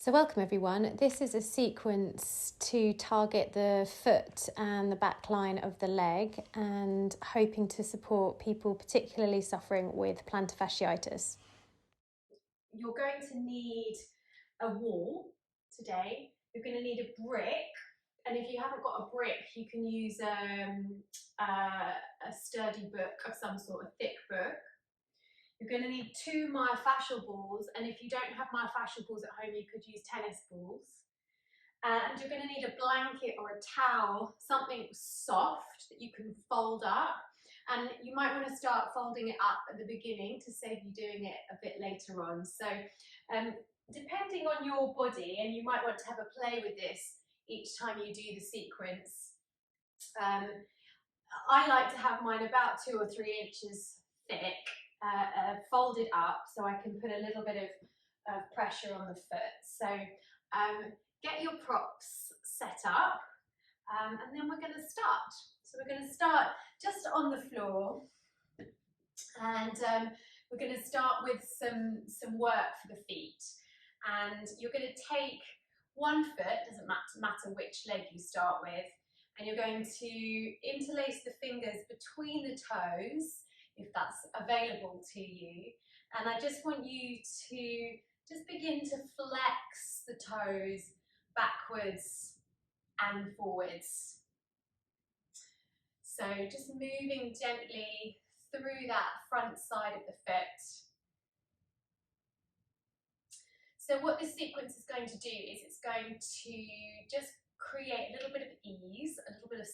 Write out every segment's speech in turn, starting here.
So welcome everyone. This is a sequence to target the foot and the back line of the leg and hoping to support people particularly suffering with plantar fasciitis. You're going to need a wall today. You're going to need a brick, and if you haven't got a brick, you can use a sturdy book of some sort, a thick book. You're going to need 2 myofascial balls, and if you don't have myofascial balls at home, you could use tennis balls. And you're going to need a blanket or a towel, something soft that you can fold up. And you might want to start folding it up at the beginning to save you doing it a bit later on. So depending on your body, and you might want to have a play with this each time you do the sequence. I like to have mine about 2 or 3 inches thick, folded up so I can put a little bit of pressure on the foot. So get your props set up and then we're going to start. So we're going to start just on the floor, and we're going to start with some work for the feet. And you're going to take one foot, doesn't matter which leg you start with, and you're going to interlace the fingers between the toes, if that's available to you. And I just want you to just begin to flex the toes backwards and forwards. So just moving gently through that front side of the foot. So what this sequence is going to do is it's going to just create a little bit of ease, a little bit of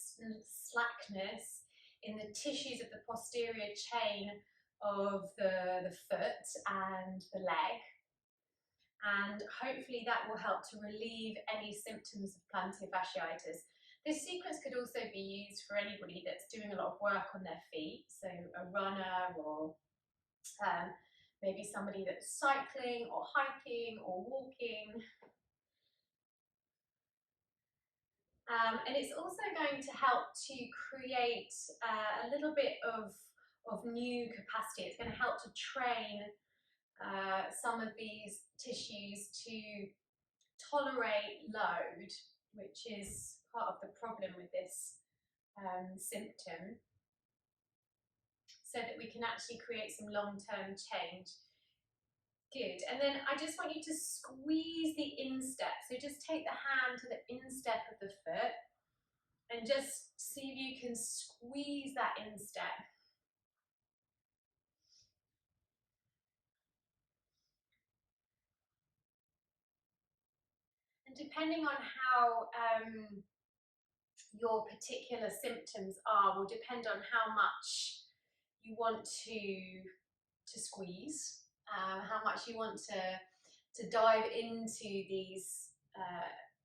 slackness in the tissues of the posterior chain of the foot and the leg. And hopefully that will help to relieve any symptoms of plantar fasciitis. This sequence could also be used for anybody that's doing a lot of work on their feet, so a runner or maybe somebody that's cycling or hiking or walking. And it's also going to help to create a little bit of new capacity. It's going to help to train some of these tissues to tolerate load, which is part of the problem with this symptom, so that we can actually create some long-term change. Good. And then I just want you to squeeze the instep. So just take the hand to the instep of the foot and just see if you can squeeze that instep. And depending on how your particular symptoms are will depend on how much you want to squeeze, how much you want to dive into these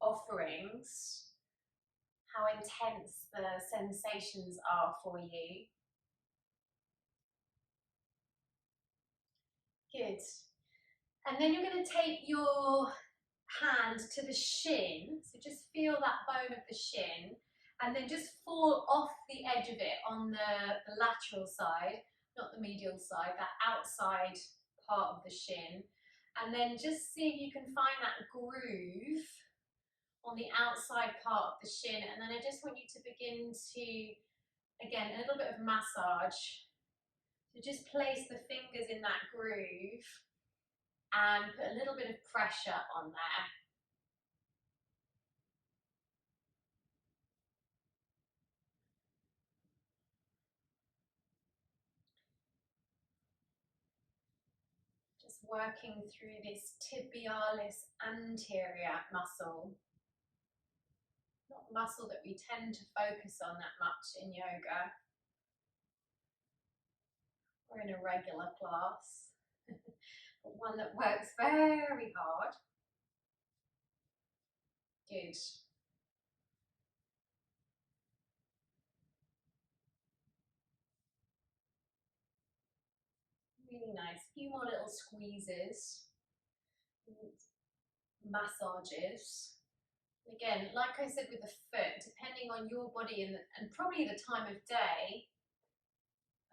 offerings, how intense the sensations are for you. Good. And then you're going to take your hand to the shin, so just feel that bone of the shin, and then just fall off the edge of it on the lateral side, not the medial side, that outside part of the shin, and then just see if you can find that groove on the outside part of the shin. And then I just want you to begin to, again, a little bit of massage. So just place the fingers in that groove and put a little bit of pressure on there. Just working through this tibialis anterior muscle. Not a muscle that we tend to focus on that much in yoga or in a regular class, but one that works very hard. Good. Really nice. A few more little squeezes, massages. Again, like I said with the foot, depending on your body and probably the time of day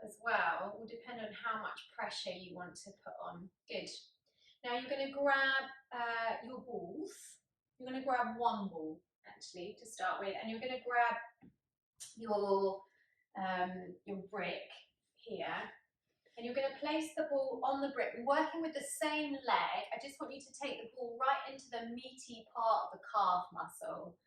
as well, will depend on how much pressure you want to put on. Good. Now you're going to grab your balls, You're going to grab one ball actually to start with, and you're going to grab your brick here, and you're going to place the ball on the brick, working with the same leg. I just want you to take the ball right into the meaty part of the calf muscle.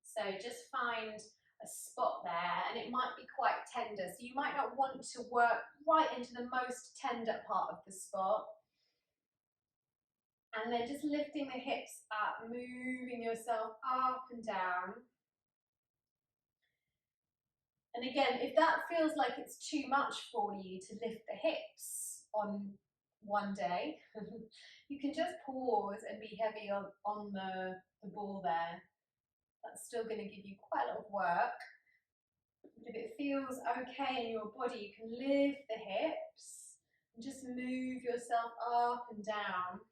So just find a spot there, and it might be quite tender, so you might not want to work right into the most tender part of the spot. And then just lifting the hips up, moving yourself up and down. And again, if that feels like it's too much for you to lift the hips on one day, you can just pause and be heavy on the ball there. That's still going to give you quite a lot of work. If it feels okay in your body, you can lift the hips and just move yourself up and down.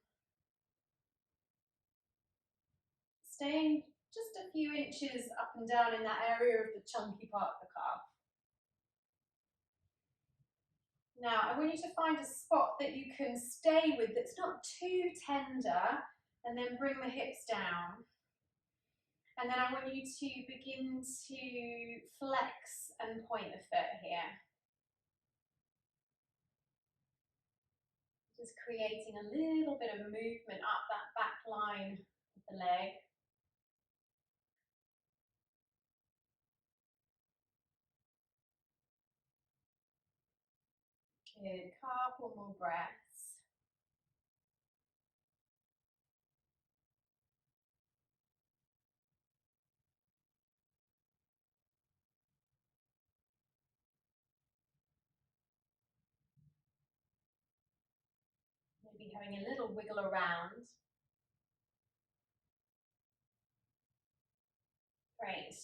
Staying just a few inches up and down in that area of the chunky part of the calf. Now, I want you to find a spot that you can stay with that's not too tender, and then bring the hips down. And then I want you to begin to flex and point the foot here. Just creating a little bit of movement up that back line of the leg. Good, couple more breaths. Maybe having a little wiggle around. Great.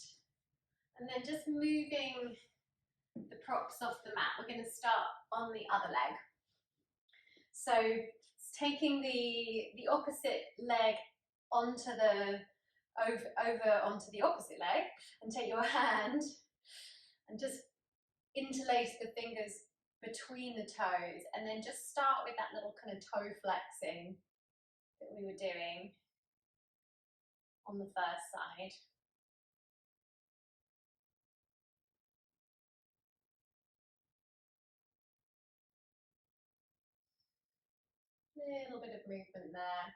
And then just moving the props off the mat. We're going to start on the other leg. So it's taking the opposite leg onto the over onto the opposite leg, and take your hand and just interlace the fingers between the toes, and then just start with that little kind of toe flexing that we were doing on the first side. Little bit of movement there.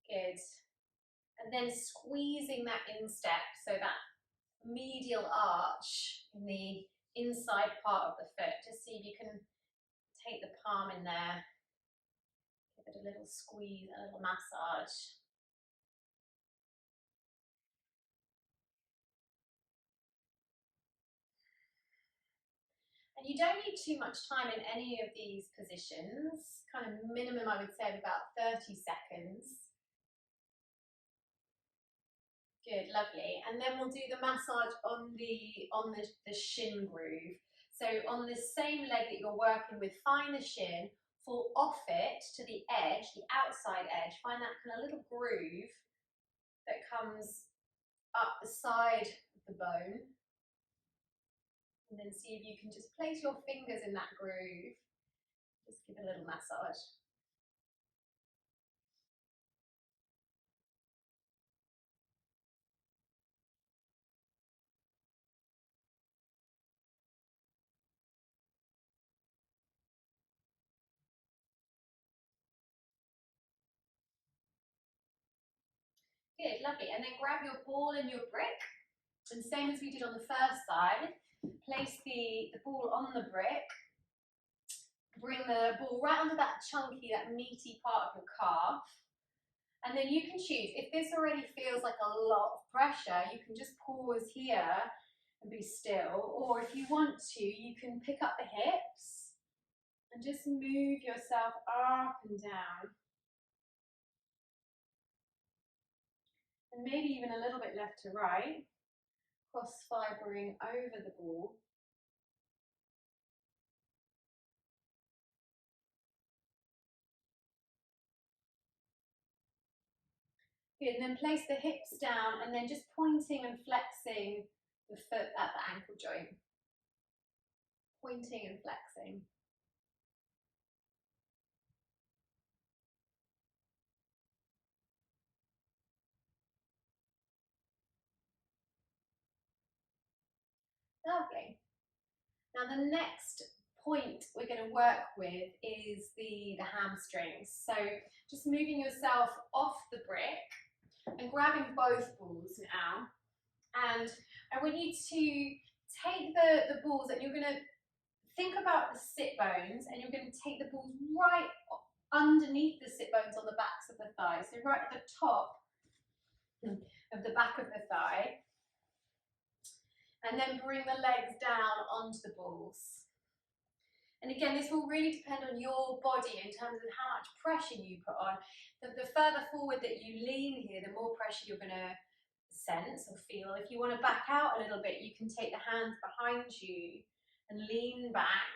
Good. And then squeezing that instep, so that medial arch in the inside part of the foot. Just see if you can take the palm in there, give it a little squeeze, a little massage. And you don't need too much time in any of these positions, kind of minimum I would say of about 30 seconds. Good, lovely. And then we'll do the massage on the shin groove. So on the same leg that you're working with, find the shin, fall off it to the edge, the outside edge, find that kind of little groove that comes up the side of the bone. And then see if you can just place your fingers in that groove. Just give it a little massage. Good, lovely. And then grab your ball and your brick. And same as we did on the first side, place the ball on the brick. Bring the ball right under that chunky, that meaty part of your calf. And then you can choose, if this already feels like a lot of pressure, you can just pause here and be still. Or if you want to, you can pick up the hips and just move yourself up and down. And maybe even a little bit left to right, cross fibering over the ball. Good, and then place the hips down, and then just pointing and flexing the foot at the ankle joint. Pointing and flexing. Lovely. Now the next point we're going to work with is the hamstrings. So just moving yourself off the brick and grabbing both balls now. And I want you to take the balls and you're going to think about the sit bones and you're going to take the balls right underneath the sit bones on the backs of the thighs. So right at the top of the back of the thigh. And then bring the legs down onto the balls. And again, this will really depend on your body in terms of how much pressure you put on. The further forward that you lean here, the more pressure you're going to sense or feel. If you want to back out a little bit, you can take the hands behind you and lean back.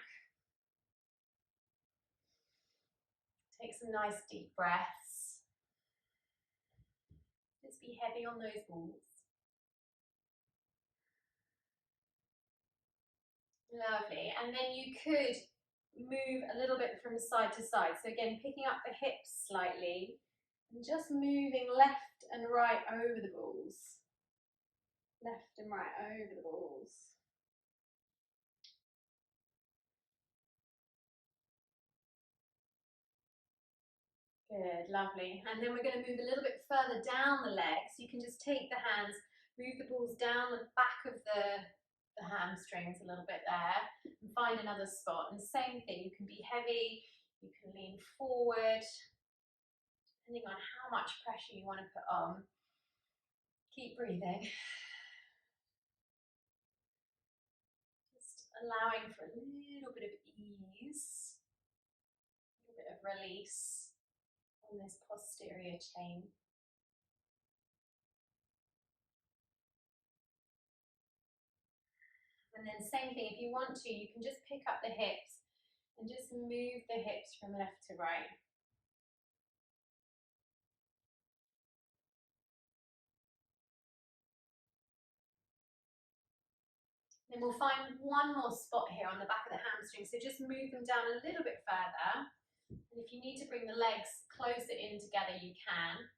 Take some nice deep breaths. Just be heavy on those balls. Lovely. And then you could move a little bit from side to side. So again, picking up the hips slightly and just moving left and right over the balls. Left and right over the balls. Good, lovely. And then we're going to move a little bit further down the legs. You can just take the hands, move the balls down the back of the hamstrings a little bit there and find another spot. And same thing, you can be heavy, you can lean forward, depending on how much pressure you want to put on. Keep breathing. Just allowing for a little bit of ease, a little bit of release on this posterior chain. And then same thing, if you want to, you can just pick up the hips and just move the hips from left to right. Then we'll find one more spot here on the back of the hamstring. So just move them down a little bit further. And if you need to bring the legs closer in together, you can.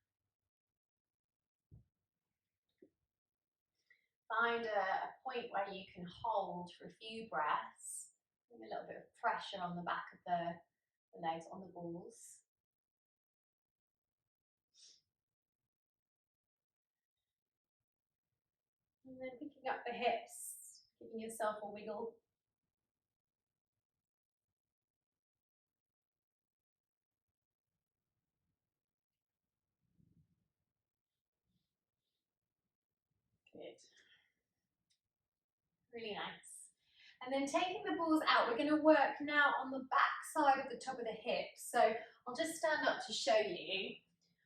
Find a point where you can hold for a few breaths. Bring a little bit of pressure on the back of the legs on the balls. And then picking up the hips, giving yourself a wiggle. Good. Really nice. And then taking the balls out, we're going to work now on the back side of the top of the hips. So I'll just stand up to show you.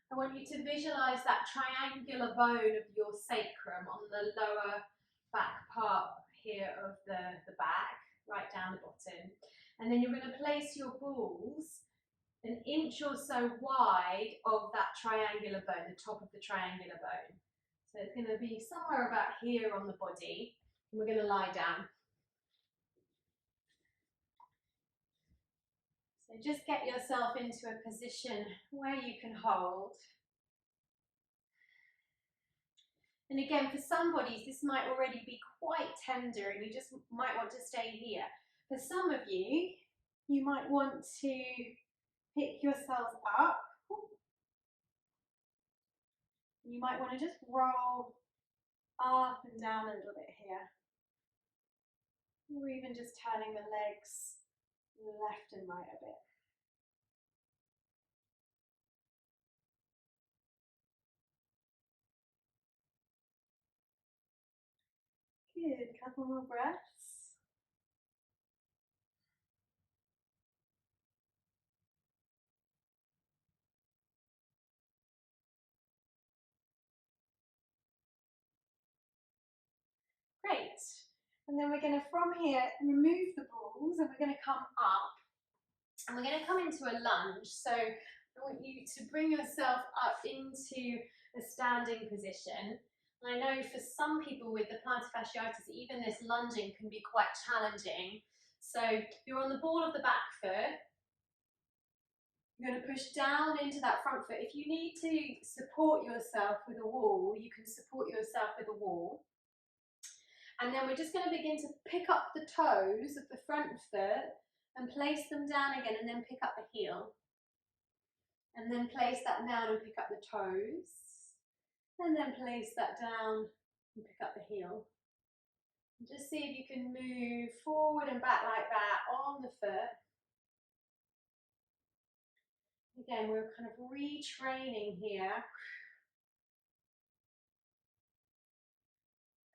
I want you to visualize that triangular bone of your sacrum on the lower back part here of the back, right down the bottom. And then you're going to place your balls an inch or so wide of that triangular bone, the top of the triangular bone. So it's going to be somewhere about here on the body. And we're going to lie down. So just get yourself into a position where you can hold. And again, for some bodies, this might already be quite tender and you just might want to stay here. For some of you, you might want to pick yourselves up. You might want to just roll up and down a little bit here. Or even just turning the legs left and right a bit. Good, couple more breaths. Great. And then we're going to, from here, remove the balls and we're going to come up. And we're going to come into a lunge. So I want you to bring yourself up into a standing position. And I know for some people with the plantar fasciitis, even this lunging can be quite challenging. So you're on the ball of the back foot. You're going to push down into that front foot. If you need to support yourself with a wall, you can support yourself with a wall. And then we're just going to begin to pick up the toes of the front foot and place them down again, and then pick up the heel. And then place that down and pick up the toes. And then place that down and pick up the heel. And just see if you can move forward and back like that on the foot. Again, we're kind of retraining here.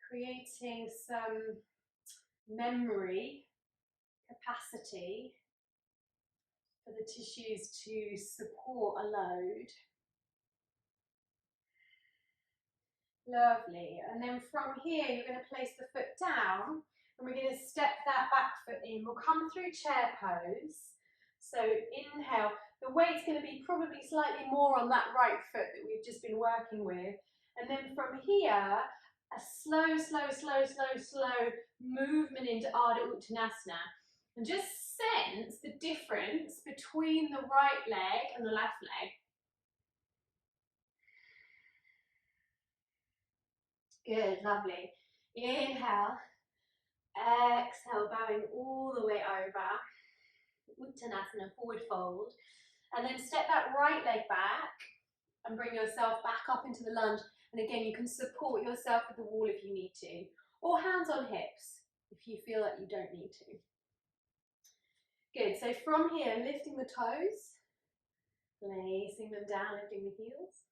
Creating some memory capacity for the tissues to support a load. Lovely. And then from here, you're going to place the foot down and we're going to step that back foot in. We'll come through chair pose. So inhale. The weight's going to be probably slightly more on that right foot that we've just been working with. And then from here, a slow movement into Ardha Uttanasana. And just sense the difference between the right leg and the left leg. Good, lovely. Inhale, exhale, bowing all the way over. Uttanasana, forward fold. And then step that right leg back and bring yourself back up into the lunge. And again, you can support yourself with the wall if you need to, or hands on hips if you feel like you don't need to. Good, so from here, lifting the toes, placing them down, lifting the heels.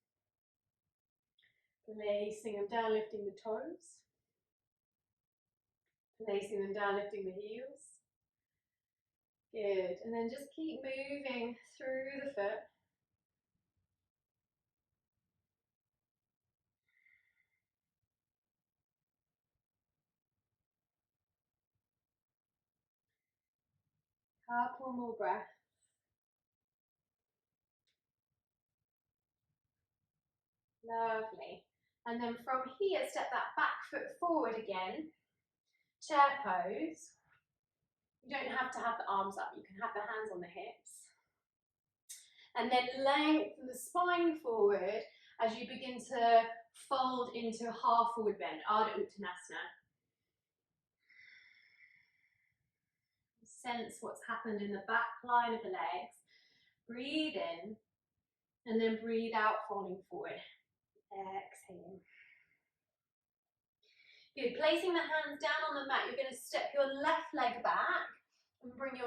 Placing them down, lifting the toes. Placing them down, lifting the heels. Good, and then just keep moving through the foot. Couple more breaths. Lovely. And then from here, step that back foot forward again. Chair pose. You don't have to have the arms up, you can have the hands on the hips. And then lengthen the spine forward as you begin to fold into half forward bend, Ardha Uttanasana. Sense what's happened in the back line of the legs. Breathe in and then breathe out, folding forward. Exhaling. Good. Placing the hands down on the mat, you're going to step your left leg back and bring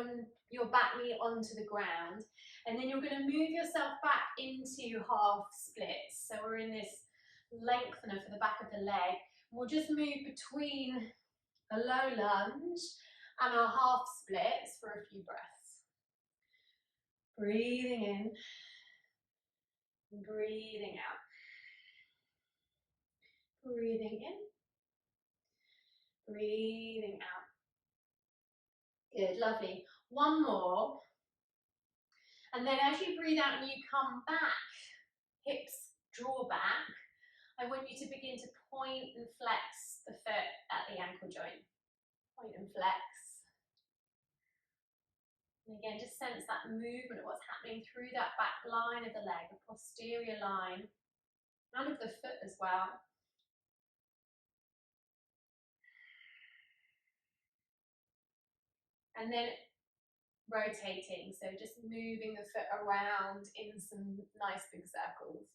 your back knee onto the ground. And then you're going to move yourself back into half splits. So we're in this lengthener for the back of the leg. We'll just move between a low lunge and our half splits for a few breaths. Breathing in, breathing out. Breathing in, breathing out. Good, lovely. One more. And then as you breathe out and you come back, hips draw back, I want you to begin to point and flex the foot at the ankle joint. Point and flex. And again, just sense that movement of what's happening through that back line of the leg, the posterior line, and of the foot as well. And then rotating, so just moving the foot around in some nice big circles.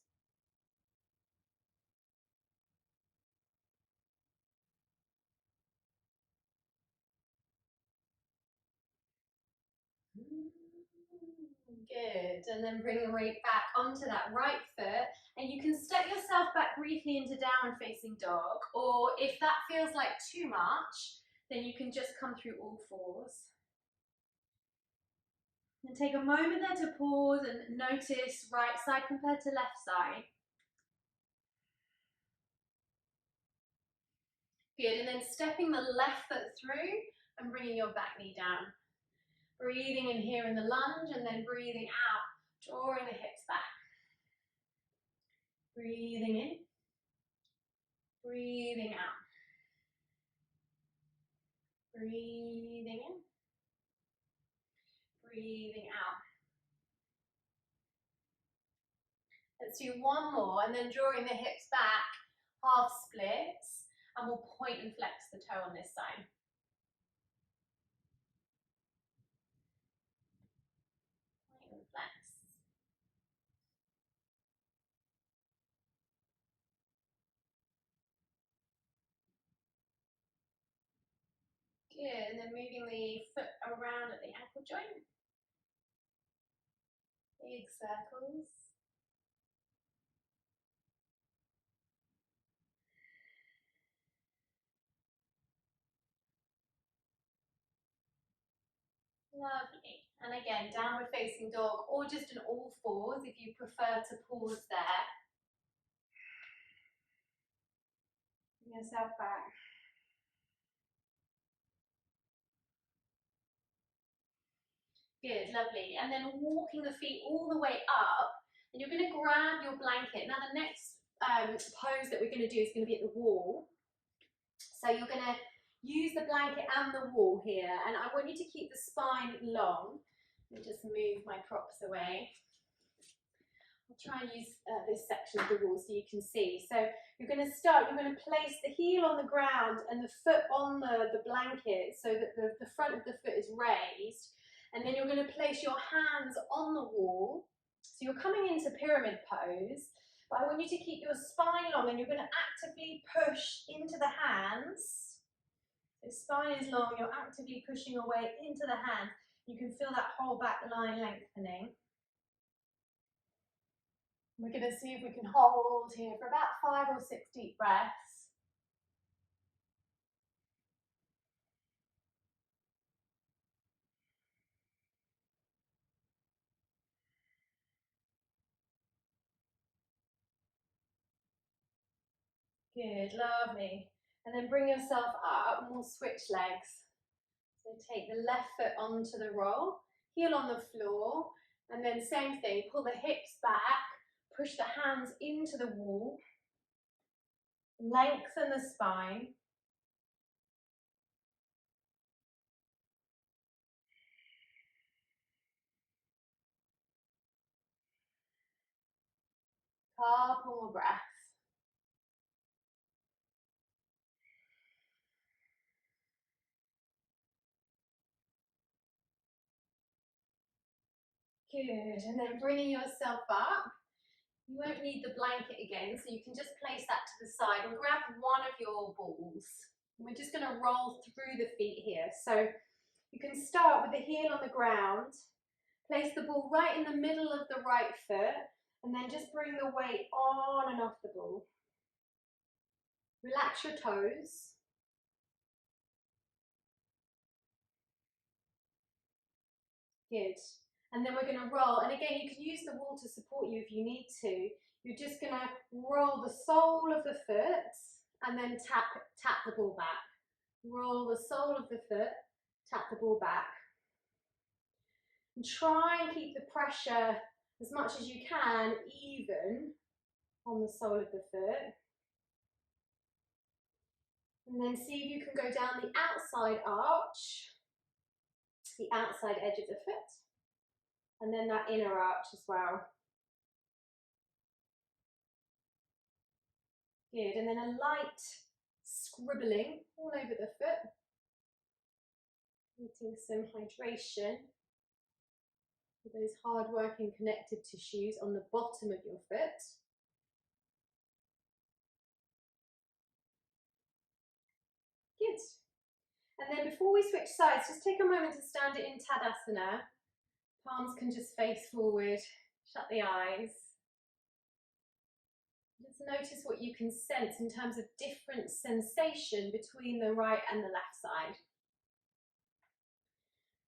Good, and then bring the weight back onto that right foot, and you can step yourself back briefly into downward facing dog, or if that feels like too much, then you can just come through all fours. And take a moment there to pause and notice right side compared to left side. Good, and then stepping the left foot through and bringing your back knee down. Breathing in here in the lunge and then breathing out, drawing the hips back. Breathing in, breathing out. Breathing in, breathing out. Let's do one more and then drawing the hips back, half splits. and we'll point and flex the toe on this side. Point and flex. Good, and then moving the foot around at the ankle joint. Big circles. Lovely. And again, downward facing dog or just an all fours if you prefer to pause there. Bring yourself back. Good, lovely. And then walking the feet all the way up, and you're going to grab your blanket. Now the next pose that we're going to do is going to be at the wall. So you're going to use the blanket and the wall here, and I want you to keep the spine long. Let me just move my props away. I'll try and use this section of the wall so you can see. So you're going to place the heel on the ground and the foot on the blanket so that the front of the foot is raised. And then you're going to place your hands on the wall. So you're coming into pyramid pose, but I want you to keep your spine long and you're going to actively push into the hands. So spine is long, you're actively pushing away into the hand. You can feel that whole back line lengthening. We're going to see if we can hold here for about 5 or 6 deep breaths. Good, lovely. And then bring yourself up and we'll switch legs. So take the left foot onto the roll, heel on the floor, and then same thing, pull the hips back, push the hands into the wall, lengthen the spine. Couple more breaths. Good, and then bringing yourself up. You won't need the blanket again, so you can just place that to the side and grab one of your balls. And we're just going to roll through the feet here. So you can start with the heel on the ground, place the ball right in the middle of the right foot, and then just bring the weight on and off the ball. Relax your toes. Good. And then we're going to roll. And again, you can use the wall to support you if you need to. You're just going to roll the sole of the foot and then tap the ball back. Roll the sole of the foot, tap the ball back. And try and keep the pressure as much as you can even on the sole of the foot. And then see if you can go down the outside arch, the outside edge of the foot, and then that inner arch as well. Good, and then a light scribbling all over the foot. Getting some hydration for those hard-working connective tissues on the bottom of your foot. Good. And then before we switch sides, just take a moment to stand it in Tadasana. Palms can just face forward, shut the eyes. Just notice what you can sense in terms of different sensation between the right and the left side.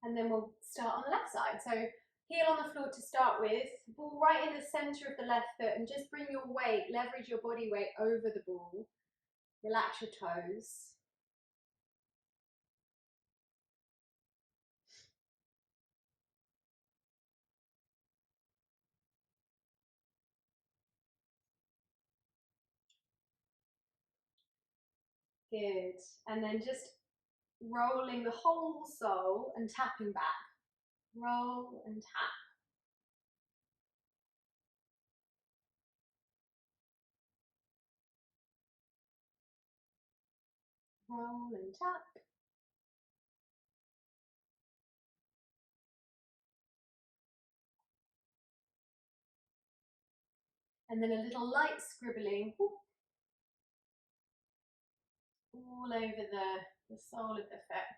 And then we'll start on the left side. So heel on the floor to start with, ball right in the center of the left foot, and just bring your weight, leverage your body weight over the ball. Relax your toes. Good. And then just rolling the whole sole and tapping back. Roll and tap. Roll and tap. And then a little light scribbling all over the sole of the foot.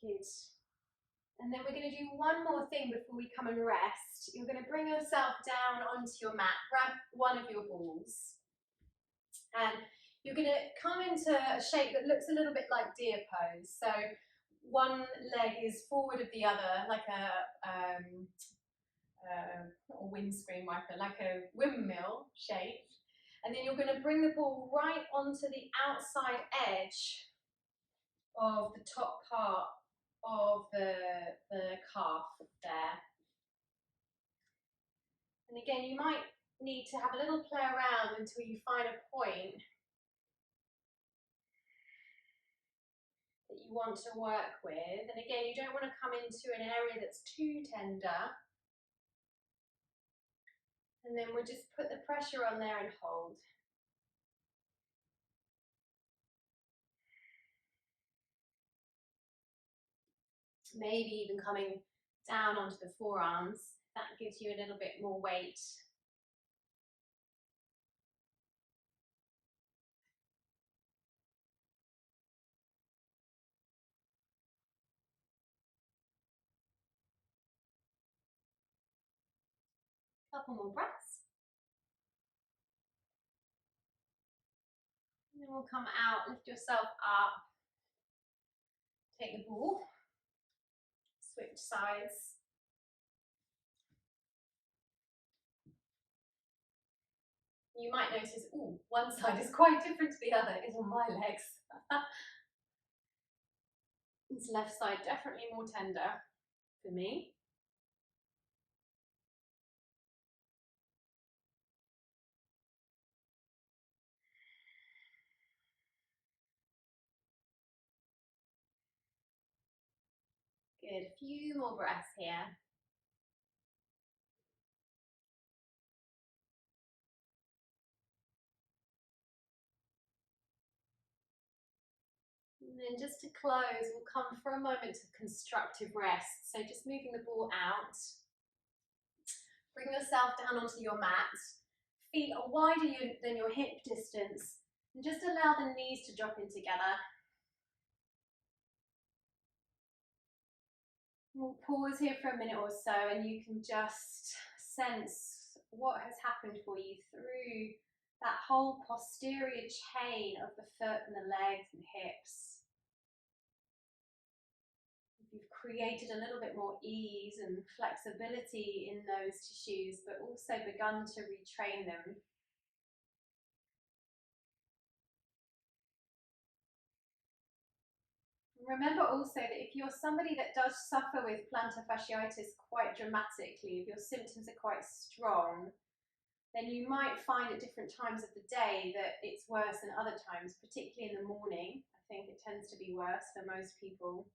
Good. And then we're going to do one more thing before we come and rest. You're going to bring yourself down onto your mat, grab one of your balls, and you're going to come into a shape that looks a little bit like deer pose. So one leg is forward of the other, like not a windscreen wiper, like a windmill shape. And then you're going to bring the ball right onto the outside edge of the top part of the calf there. And again, you might need to have a little play around until you find a point that you want to work with. And again, you don't want to come into an area that's too tender. And then we'll just put the pressure on there and hold. Maybe even coming down onto the forearms. That gives you a little bit more weight. Couple more breaths. And then we'll come out, lift yourself up, take the ball, switch sides. You might notice, ooh, one side is quite different to the other, it is on my legs. This left side definitely more tender for me. Good, a few more breaths here. And then just to close, we'll come for a moment of constructive rest. So just moving the ball out. Bring yourself down onto your mat. Feet are wider than your hip distance. And just allow the knees to drop in together. We'll pause here for a minute or so and you can just sense what has happened for you through that whole posterior chain of the foot and the legs and hips. You've created a little bit more ease and flexibility in those tissues, but also begun to retrain them. Remember also that if you're somebody that does suffer with plantar fasciitis quite dramatically, if your symptoms are quite strong, then you might find at different times of the day that it's worse than other times, particularly in the morning. I think it tends to be worse for most people.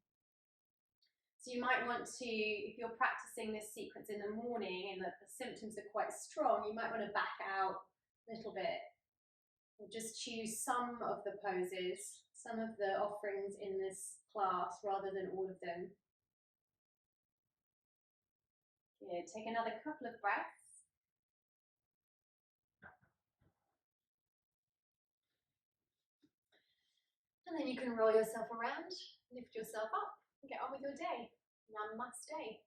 So you might want to, if you're practicing this sequence in the morning and that the symptoms are quite strong, you might want to back out a little bit or just choose some of the poses, some of the offerings in this class rather than all of them. Good, take another couple of breaths. And then you can roll yourself around, lift yourself up, and get on with your day. Namaste.